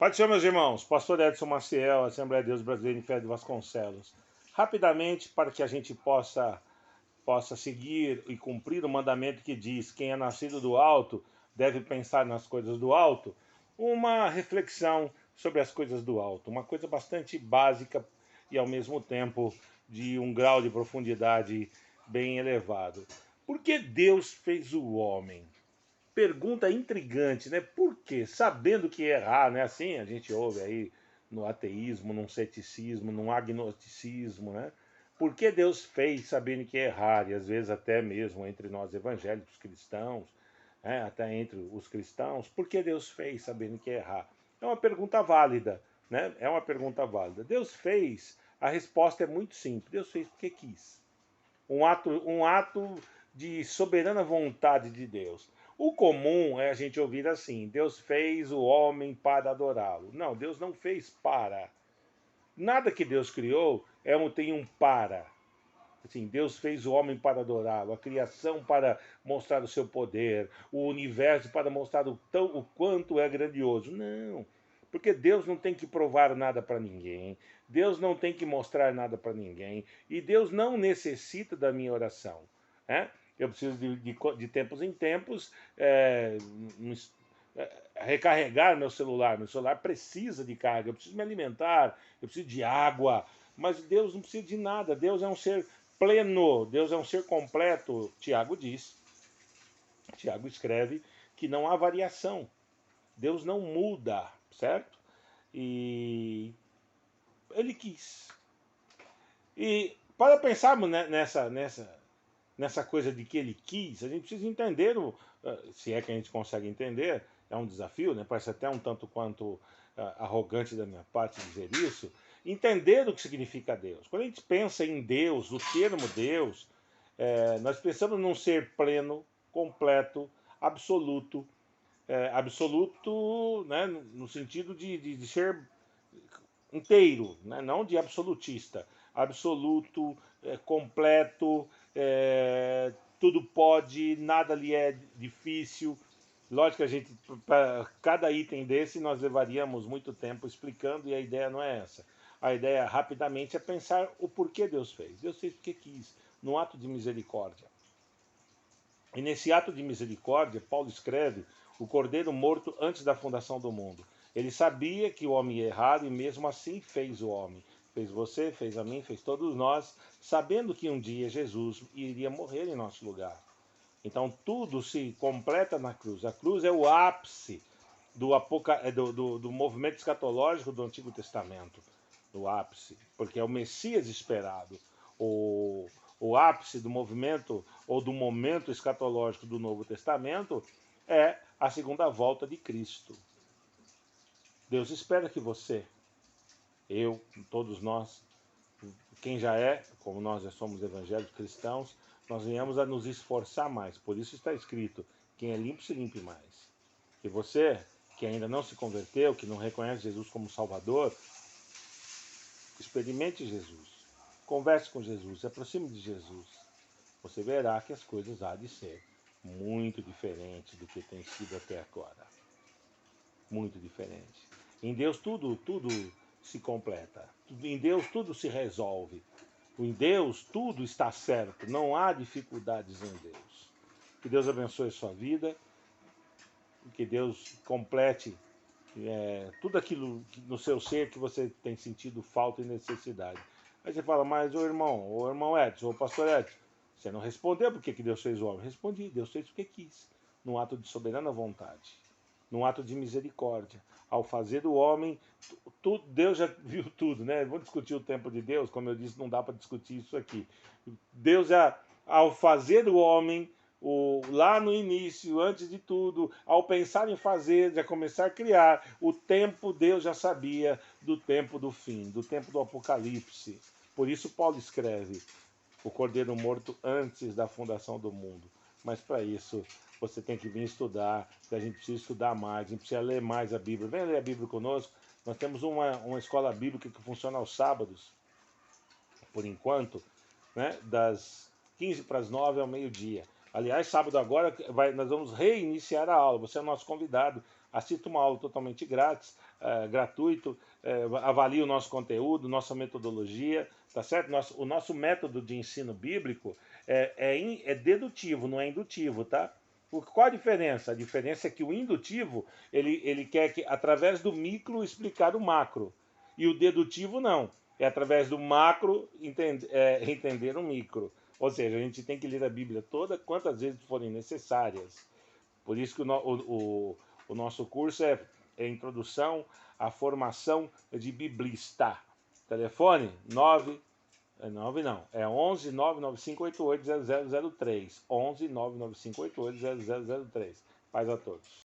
Pai do Senhor, meus irmãos, pastor Edson Maciel, Assembleia de Deus Brasileira em Fé de Vasconcelos. Rapidamente, para que a gente possa seguir e cumprir o mandamento que diz: quem é nascido do alto deve pensar nas coisas do alto, uma reflexão sobre as coisas do alto, uma coisa bastante básica e ao mesmo tempo de um grau de profundidade bem elevado. Por que Deus fez o homem? Pergunta intrigante, né? Por quê? Sabendo que errar, né? Assim a gente ouve aí no ateísmo, num ceticismo, num agnosticismo, né? Por que Deus fez sabendo que errar? E às vezes até mesmo entre nós evangélicos cristãos, né? Até entre os cristãos, por que Deus fez sabendo que errar? É uma pergunta válida, né? É uma pergunta válida. Deus fez, a resposta é muito simples. Deus fez porque quis. Um ato de soberana vontade de Deus. O comum é a gente ouvir assim: Deus fez o homem para adorá-lo. Não, Deus não fez para. Nada que Deus criou tem um para. Assim, Deus fez o homem para adorá-lo, a criação para mostrar o seu poder, o universo para mostrar o quanto é grandioso. Não, porque Deus não tem que provar nada para ninguém, Deus não tem que mostrar nada para ninguém, e Deus não necessita da minha oração. Né? Eu preciso de tempos em tempos recarregar meu celular precisa de carga, eu preciso me alimentar, eu preciso de água, mas Deus não precisa de nada, Deus é um ser pleno, Deus é um ser completo. Tiago escreve que não há variação, Deus não muda, certo? E ele quis. E para pensarmos nessa coisa de que ele quis, a gente precisa entender, se é que a gente consegue entender, é um desafio, né? Parece até um tanto quanto arrogante da minha parte dizer isso, entender o que significa Deus. Quando a gente pensa em Deus, o termo Deus, nós pensamos num ser pleno, completo, absoluto, absoluto, né, no sentido de ser inteiro, né, não de absolutista, absoluto, completo, tudo pode, nada lhe é difícil. Lógico que a gente, para cada item desse, nós levaríamos muito tempo explicando, e a ideia não é essa. A ideia, rapidamente, é pensar o porquê Deus fez. Deus fez porque quis, num ato de misericórdia. E nesse ato de misericórdia, Paulo escreve o cordeiro morto antes da fundação do mundo. Ele sabia que o homem ia errar e mesmo assim fez o homem. Fez você, fez a mim, fez todos nós, sabendo que um dia Jesus iria morrer em nosso lugar. Então tudo se completa na cruz. A cruz é o ápice do movimento escatológico do Antigo Testamento. O ápice, porque é o Messias esperado. O ápice do movimento ou do momento escatológico do Novo Testamento é a segunda volta de Cristo. Deus espera que você, eu, todos nós, quem já é, como nós já somos evangélicos cristãos, nós venhamos a nos esforçar mais. Por isso está escrito: quem é limpo se limpe mais. E você, que ainda não se converteu, que não reconhece Jesus como Salvador, experimente Jesus. Converse com Jesus, se aproxime de Jesus. Você verá que as coisas há de ser muito diferente do que tem sido até agora. Muito diferente. Em Deus tudo se completa. Em Deus tudo se resolve. Em Deus tudo está certo. Não há dificuldades em Deus. Que Deus abençoe a sua vida. Que Deus complete tudo aquilo no seu ser que você tem sentido falta e necessidade. Aí você fala: mas o irmão Edson, o pastor Edson, você não respondeu por que Deus fez o homem. Respondi: Deus fez porque quis, num ato de soberana vontade, num ato de misericórdia. Ao fazer o homem, Deus já viu tudo, né? Vamos discutir o tempo de Deus, como eu disse, não dá para discutir isso aqui. Deus, ao fazer o homem, lá no início, antes de tudo, ao pensar em fazer, já começar a criar, o tempo Deus já sabia do tempo do fim, do tempo do Apocalipse. Por isso Paulo escreve o cordeiro morto antes da fundação do mundo. Mas para isso você tem que vir estudar, a gente precisa estudar mais, a gente precisa ler mais a Bíblia. Vem ler a Bíblia conosco. Nós temos uma escola bíblica que funciona aos sábados, por enquanto, né, das 15 para as 9 ao meio-dia. Aliás, sábado agora nós vamos reiniciar a aula. Você é nosso convidado assista uma aula totalmente grátis, gratuito, avalie o nosso conteúdo, nossa metodologia, tá certo? O nosso método de ensino bíblico é dedutivo, não é indutivo, tá? Qual a diferença? A diferença é que o indutivo, ele quer que, através do micro, explicar o macro. E o dedutivo não. É através do macro entender o micro. Ou seja, a gente tem que ler a Bíblia toda quantas vezes forem necessárias. Por isso que o nosso curso é Introdução à Formação de Biblista. Telefone 9 não, é 11 995880003. 11 995880003. Paz a todos.